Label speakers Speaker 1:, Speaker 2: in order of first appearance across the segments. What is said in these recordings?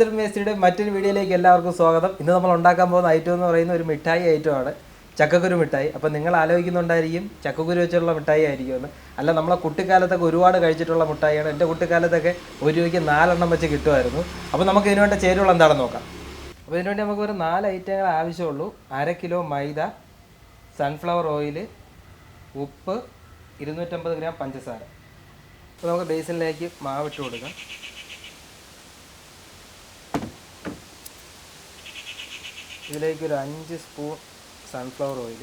Speaker 1: Mesthiriയുടെ മറ്റൊരു വീഡിയോയിലേക്ക് എല്ലാവർക്കും സ്വാഗതം. ഇന്ന് നമ്മൾ ഉണ്ടാക്കാൻ പോകുന്ന ഐറ്റം എന്ന് പറയുന്ന ഒരു മിഠായി ഐറ്റമാണ് ചക്കക്കുരു മിഠായി. അപ്പോൾ നിങ്ങൾ ആലോചിക്കുന്നുണ്ടായിരിക്കും ചക്കക്കുരു വെച്ചുള്ള മിഠായി ആയിരിക്കുമെന്ന്. അല്ല, നമ്മളെ കുട്ടിക്കാലത്തൊക്കെ ഒരുപാട് കഴിച്ചിട്ടുള്ള മിഠായിയാണ്. എൻ്റെ കുട്ടിക്കാലത്തൊക്കെ 1 രൂപയ്ക്ക് 4 എണ്ണം വെച്ച് കിട്ടുമായിരുന്നു. അപ്പോൾ നമുക്ക് ഇതിനു വേണ്ട ചേരുവകൾ എന്താണെന്ന് നോക്കാം. അപ്പോൾ ഇതിനു വേണ്ടി നമുക്ക് ഒരു 4 ഐറ്റങ്ങൾ ആവശ്യമുള്ളൂ. 1/2 കിലോ മൈദ, സൺഫ്ലവർ ഓയിൽ, ഉപ്പ്, 250 ഗ്രാം പഞ്ചസാര. അപ്പോൾ നമുക്ക് ബേസിനിലേക്ക് മാവിട്ട് കൊടുക്കാം. ഇതിലേക്ക് ഒരു 5 സ്പൂൺ സൺഫ്ലവർ ഓയിൽ,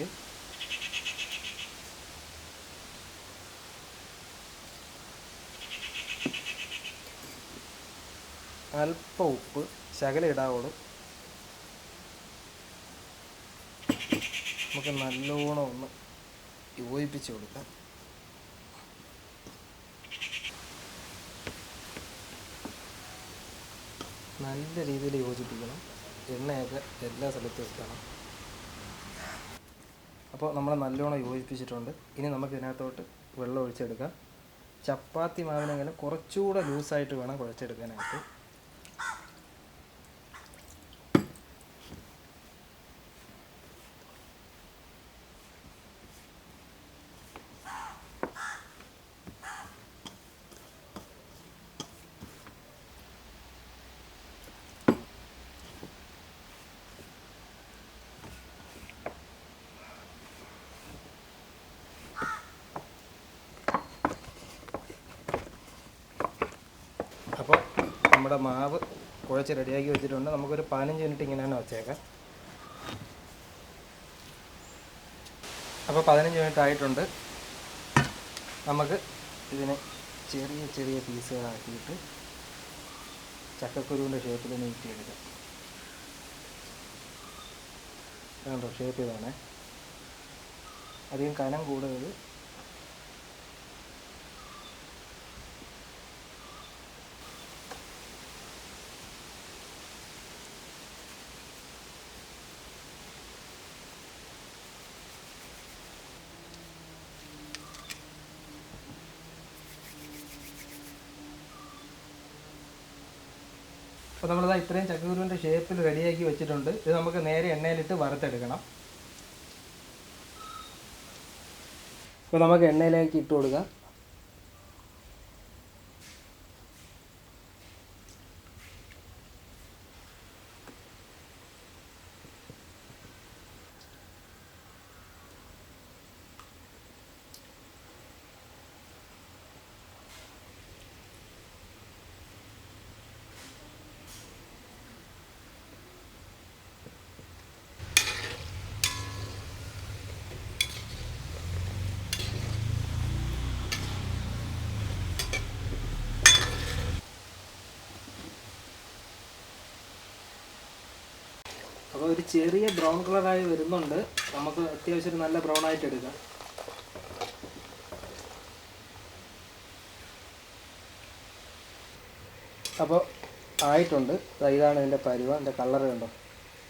Speaker 1: അല്പം ഉപ്പ്, ശകലം ഇടാവുള്ളൂ. നമുക്ക് നല്ലോണം ഒന്ന് യോജിപ്പിച്ച് കൊടുക്കാം. നല്ല രീതിയിൽ യോജിപ്പിക്കണം. എണ്ണയൊക്കെ എല്ലാ സ്ഥലത്തും വെക്കണം. അപ്പോൾ നമ്മൾ നല്ലോണം യോജിപ്പിച്ചിട്ടുണ്ട്. ഇനി നമുക്ക് ഇതിനകത്തോട്ട് വെള്ളം ഒഴിച്ചെടുക്കാം. ചപ്പാത്തി മാവിനെങ്കിലും കുറച്ചുകൂടെ ലൂസായിട്ട് വേണം കുഴച്ചെടുക്കാനായിട്ട്. അപ്പോൾ നമ്മുടെ മാവ് കുഴച്ച് റെഡിയാക്കി വെച്ചിട്ടുണ്ട്. നമുക്കൊരു 15 മിനിറ്റ് ഇങ്ങനെയാണ് വെച്ചേക്കാം. അപ്പോൾ 15 മിനിറ്റ് ആയിട്ടുണ്ട്. നമുക്ക് ഇതിനെ ചെറിയ ചെറിയ പീസുകളാക്കിയിട്ട് ചക്കക്കുരുവിൻ്റെ ഷേപ്പിൽ നീട്ടിയെടുക്കാം. കണ്ടോ, ഷേപ്പ് ചെയ്താണേ. അധികം കനം കൂടരുത്. അപ്പോൾ നമ്മളിതാ ഇത്രയും ചക്കക്കുരുവിൻ്റെ ഷേപ്പിൽ റെഡിയാക്കി വെച്ചിട്ടുണ്ട്. ഇത് നമുക്ക് നേരെ എണ്ണയിലിട്ട് വറുത്തെടുക്കണം. അപ്പോൾ നമുക്ക് എണ്ണയിലേക്ക് ഇട്ട് കൊടുക്കാം. അപ്പോൾ ഒരു ചെറിയ ബ്രൗൺ കളറായി വരുന്നുണ്ട്. നമുക്ക് അത്യാവശ്യം ഒരു നല്ല ബ്രൗൺ ആയിട്ട് എടുക്കാം. അപ്പോൾ ആയിട്ടുണ്ട്. ഇതാണ് ഇതിൻ്റെ പരുവം. ഇതിൻ്റെ കളർ കണ്ടോ,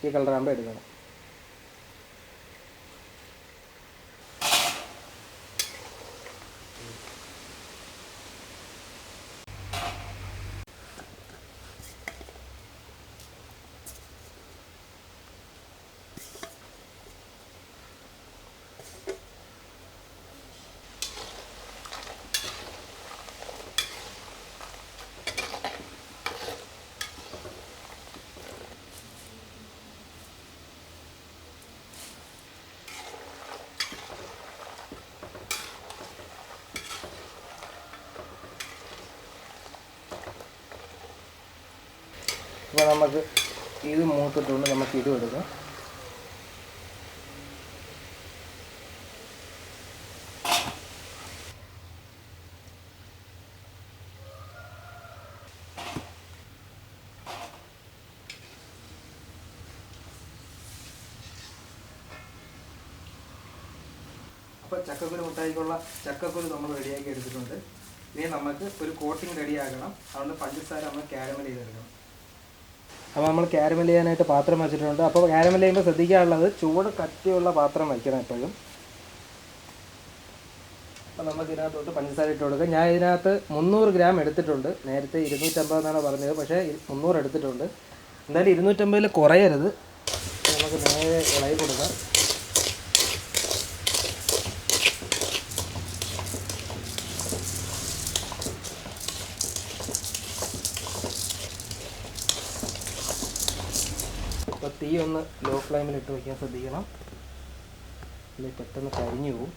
Speaker 1: ഈ കളറാകുമ്പോൾ എടുക്കണം. അപ്പോൾ നമുക്ക് ഇത് മൂത്തിട്ടുണ്ട്. നമുക്ക് ഇതും എടുക്കാം. അപ്പോൾ ചക്കക്കുരു മിഠായിക്കുള്ള ചക്കക്കുരു നമ്മൾ റെഡിയാക്കി എടുത്തിട്ടുണ്ട്. ഇനി നമുക്ക് ഒരു കോട്ടിങ് റെഡിയാക്കണം. അതുകൊണ്ട് പഞ്ചസാര നമ്മൾ കാരമൽ ചെയ്തെടുക്കണം. അപ്പോൾ നമ്മൾ കാരമൽ ചെയ്യാനായിട്ട് പാത്രം വെച്ചിട്ടുണ്ട്. അപ്പോൾ കാരമൽ ചെയ്യുമ്പോൾ ശ്രദ്ധിക്കാനുള്ളത് ചൂട് കട്ടിയുള്ള പാത്രം വയ്ക്കണം എപ്പോഴും. അപ്പോൾ നമുക്ക് ഇതിനകത്തോട്ട് പഞ്ചസാര ഇട്ട് കൊടുക്കാം. ഞാൻ ഇതിനകത്ത് 300 ഗ്രാം എടുത്തിട്ടുണ്ട്. നേരത്തെ 250 എന്നാണ് പറഞ്ഞത്, പക്ഷേ 300 എടുത്തിട്ടുണ്ട്. എന്തായാലും 250 കുറയരുത്. നമുക്ക് നേരെ ഇളകി കൊടുക്കാം. അപ്പോൾ തീ ഒന്ന് ലോ ഫ്ലെയിമിൽ ഇട്ട് വയ്ക്കാൻ ശ്രദ്ധിക്കണം, അല്ലെങ്കിൽ പെട്ടെന്ന് കരിഞ്ഞു പോകും.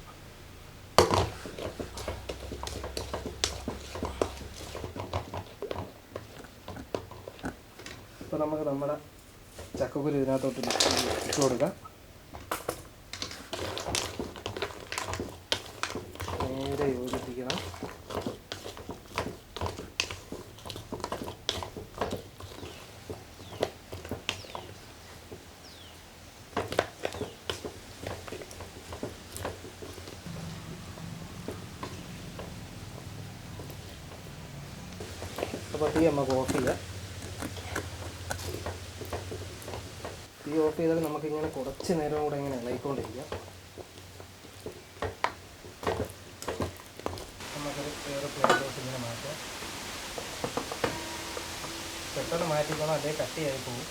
Speaker 1: അപ്പോൾ നമുക്ക് നമ്മുടെ ചക്കക്കുരു ഇതിനകത്തോട്ട് ഇട്ട് കൊടുക്കാം. നേരെ യോജിപ്പിക്കണം. അപ്പോൾ തീ നമുക്ക് ഓഫ് ചെയ്യാം. തീ ഓഫ് ചെയ്താൽ നമുക്കിങ്ങനെ കുറച്ച് നേരം കൂടെ ഇങ്ങനെ ഇളകിക്കൊണ്ടിരിക്കാം. നമുക്കൊരു വേറെ പ്ലേറ്റിലോട്ട് ഇങ്ങനെ മാറ്റാം. പെട്ടെന്ന് മാറ്റിക്കണം, അതേ കട്ടിയായി പോകും.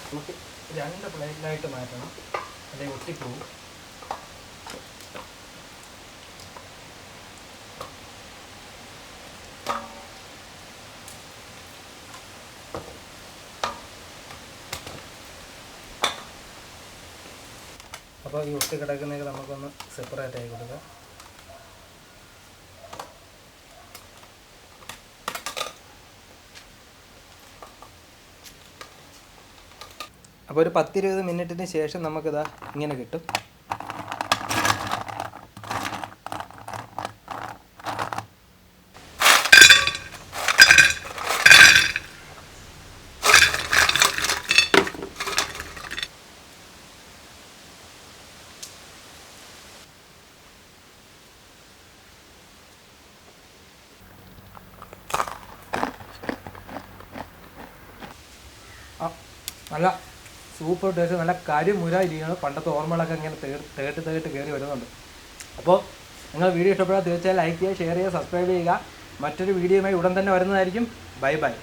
Speaker 1: നമുക്ക് 2 പ്ലേറ്റിലായിട്ട് മാറ്റണം, അല്ലെങ്കിൽ ഒട്ടിപ്പോവും. അപ്പോൾ ഈ ഒട്ടി കിടക്കുന്നതൊക്കെ നമുക്കൊന്ന് സെപ്പറേറ്റ് ആയി കൊടുക്കാം. അപ്പോൾ ഒരു 10-20 മിനിറ്റിന് ശേഷം നമുക്കിതാ ഇങ്ങനെ കിട്ടും. നല്ല സൂപ്പർ ടേസ്റ്റ്, നല്ല കരിമുര ഇരിക്കണം. പണ്ടത്തെ ഓർമ്മകളൊക്കെ ഇങ്ങനെ തേട്ട് കയറി വരുന്നുണ്ട്. അപ്പോൾ നിങ്ങൾ വീഡിയോ ഇഷ്ടപ്പെട്ടാൽ തീർച്ചയായും ലൈക്ക് ചെയ്യുക, ഷെയർ ചെയ്യുക, സബ്സ്ക്രൈബ് ചെയ്യുക. മറ്റൊരു വീഡിയോയുമായി ഉടൻ തന്നെ വരുന്നതായിരിക്കും. Bye bye.